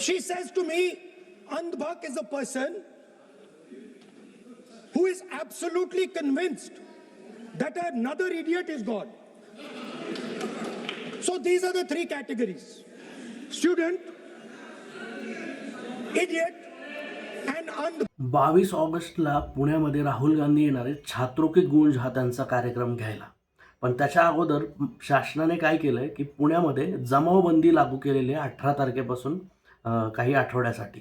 She says to me, Andhbhak is a person who is absolutely convinced that another idiot is God. So these are the three categories: student, idiot, and Andhbhak. 22 ऑगस्टला पुण्यामध्ये राहुल गांधी येणारे छात्रों के गूंज हा त्यांचा कार्यक्रम घ्यायला. पण त्याच्या अगोदर शासनाने काय केलंय की पुण्यामध्ये जमावबंदी लागू केलेली आहे 18 तारखेपासून काही आठवड्यासाठी.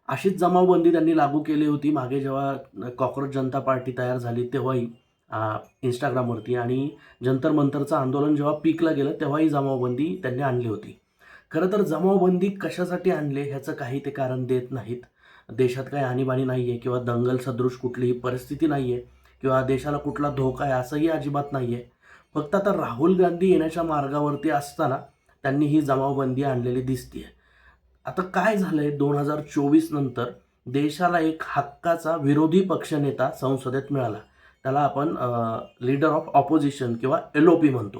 अशीच जमावबंदी त्यांनी लागू केली होती मागे जेव्हा कॉक्रोच जनता पार्टी तयार झाली तेव्हाही इंस्टाग्रामवरती, आणि जंतर मंतरचं आंदोलन जेव्हा पीकला गेलं तेव्हाही जमावबंदी त्यांनी आणली होती. खरं तर जमावबंदी कशासाठी आणले ह्याचं काही ते कारण देत नाहीत. देशात काही आणीबाणी नाही आहे किंवा दंगल सदृश कुठलीही परिस्थिती नाही आहे किंवा देशाला कुठला धोका आहे असंही अजिबात नाही आहे. फक्त आता राहुल गांधी येण्याच्या मार्गावरती असताना त्यांनी ही जमावबंदी आणलेली दिसते. आता काय झालंय, 2024 नंतर देशाला एक हक्काचा विरोधी पक्षनेता संसदेत मिळाला. त्याला आपण लीडर ऑफ ऑपोजिशन किंवा LOP म्हणतो.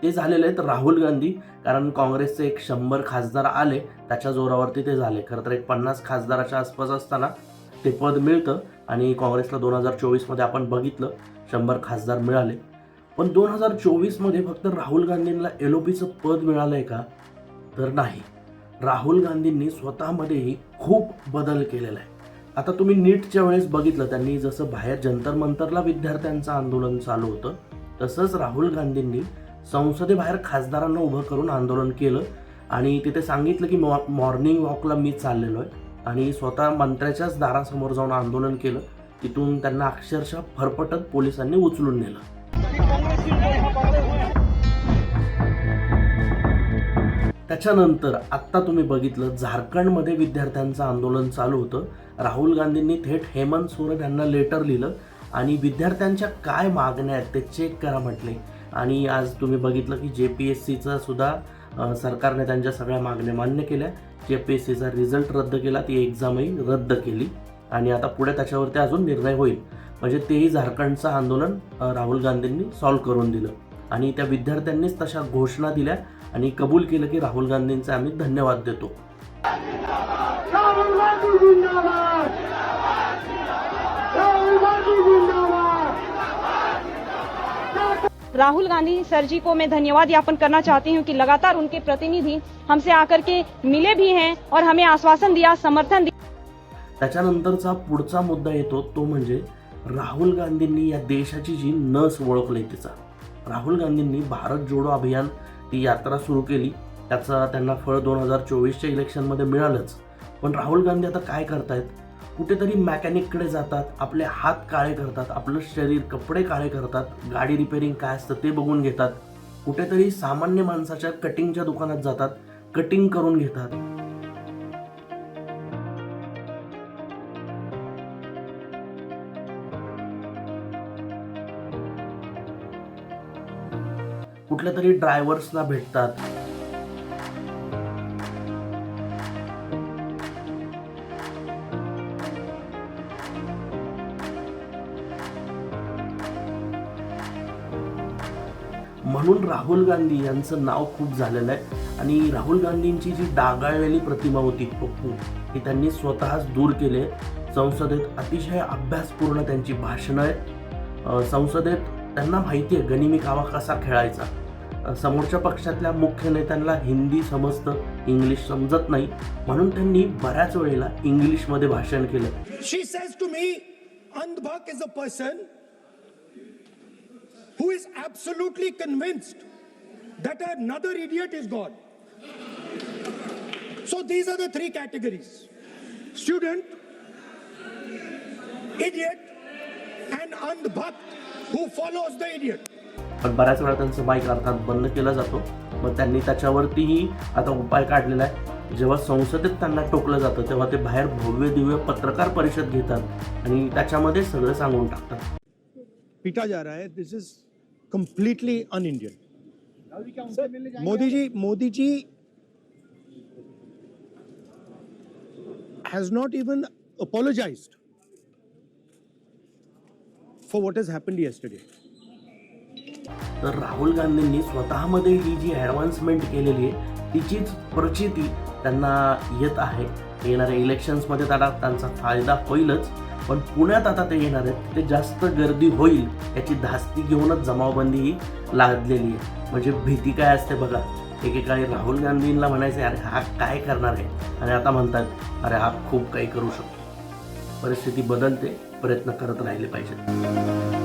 ते झालेले आहेत राहुल गांधी, कारण काँग्रेसचे एक 100 खासदार आले त्याच्या जोरावरती ते झाले. खरं तर एक 50 खासदाराच्या आसपास असताना ते पद मिळतं आणि काँग्रेसला 2024 मध्ये आपण बघितलं 100 खासदार मिळाले. पण 2024 मध्ये फक्त राहुल गांधींना LOPचं पद मिळालंय का? तर नाही. राहुल गांधींनी स्वतःमध्येही खूप बदल केलेला आहे. आता तुम्ही नीटच्या वेळेस बघितलं, त्यांनी जसं बाहेर जंतर मंतरला विद्यार्थ्यांचं आंदोलन चालू होतं तसंच राहुल गांधींनी संसदेबाहेर खासदारांना उभं करून आंदोलन केलं आणि तिथे सांगितलं की मॉर्निंग वॉकला मी चाललेलो आहे, आणि स्वतः मंत्र्याच्याच दारासमोर जाऊन आंदोलन केलं. तिथून त्यांना अक्षरशः फरफटत पोलिसांनी उचलून नेलं. त्याच्यानंतर आत्ता तुम्ही बघितलं झारखंडमध्ये विद्यार्थ्यांचं आंदोलन चालू होतं. राहुल गांधींनी थेट हेमंत सोरेन यांना लेटर लिहिलं आणि विद्यार्थ्यांच्या काय मागण्या आहेत ते चेक करा म्हटले. आणि आज तुम्ही बघितलं की JPSCचा सुद्धा सरकारने त्यांच्या सगळ्या मागण्या मान्य केल्या. JPSCचा रिझल्ट रद्द केला, ती एक्झामही रद्द केली आणि आता पुढे त्याच्यावरती अजून निर्णय होईल. म्हणजे तेही झारखंडचं आंदोलन राहुल गांधींनी सॉल्व्ह करून दिलं आणि त्या विद्यार्थ्यांनीच तशा घोषणा दिल्या आणि कबूल केलं की राहुल गांधींचे आम्ही धन्यवाद देतो. राहुल गांधी सर जी को मैं धन्यवाद ज्ञापन करना चाहती हूं कि लगातार उनके प्रतिनिधि हमसे आकर के मिले भी हैं और हमें आश्वासन दिया, समर्थन दिया. त्याच्यानंतरचा पुढचा मुद्दा येतो तो म्हणजे राहुल गांधींनी या देशाची जी नस ओळखली तिचा. राहुल गांधींनी भारत जोडो अभियान ती यात्रा सुरू केली, त्याचं त्यांना फळ 2024च्या इलेक्शनमध्ये मिळालंच. पण राहुल गांधी आता काय करतायत, कुठेतरी मॅकॅनिककडे जातात, आपले हात काळे करतात, आपलं शरीर कपडे काळे करतात, गाडी रिपेअरिंग काय असतं ते बघून घेतात, कुठेतरी सामान्य माणसाच्या कटिंगच्या दुकानात जातात, कटिंग करून घेतात. कुठल्या तरी ड्रायव्हर्सना भेटतात. म्हणून राहुल गांधी यांचं नाव खूप झालेलं आहे आणि राहुल गांधींची जी डागाळलेली प्रतिमा होती पप्पू, ही त्यांनी स्वतःच दूर केले. संसदेत अतिशय अभ्यासपूर्ण त्यांची भाषणं आहेत. संसदेत त्यांना माहिती आहे गनिमी कावा कसा खेळायचा. समोरच्या पक्षातल्या मुख्य नेत्यांना हिंदी समजतं, इंग्लिश समजत नाही, म्हणून त्यांनी बऱ्याच वेळेला इंग्लिशमध्ये भाषण केलं. She says to me, Andhbhak is a person who is absolutely convinced that another idiot is God. So these are the three categories: student, idiot, and Andhbhak who follows the idiot. पण बऱ्याच वेळा त्यांचं mic अर्थात बंद केला जातो. मग त्यांनी त्याच्यावरतीही आता उपाय काढलेला आहे. जेव्हा संसदेत त्यांना टोकलं जातं तेव्हा ते बाहेर भव्य दिव्य पत्रकार परिषद घेतात आणि त्याच्यामध्ये सगळं सांगून टाकतात. पीटा जा रहा है. This is completely un Indian. Modi ji has not even apologized for what has happened yesterday. तर राहुल गांधींनी स्वतःमध्ये ही जी ॲडव्हान्समेंट केलेली आहे तिचीच प्रचिती त्यांना येत आहे. येणाऱ्या इलेक्शन्समध्ये त्यांचा फायदा होईलच, पण पुण्यात आता ते येणार आहेत ते जास्त गर्दी होईल याची धास्ती घेऊनच जमावबंदी ही लादलेली आहे. म्हणजे भीती काय असते बघा, एकेकाळी राहुल गांधींना म्हणायचे अरे हा काय करणार आहे, आणि आता म्हणतात अरे हा खूप काही करू शकतो. परिस्थिती बदलते, प्रयत्न करत राहिले पाहिजेत.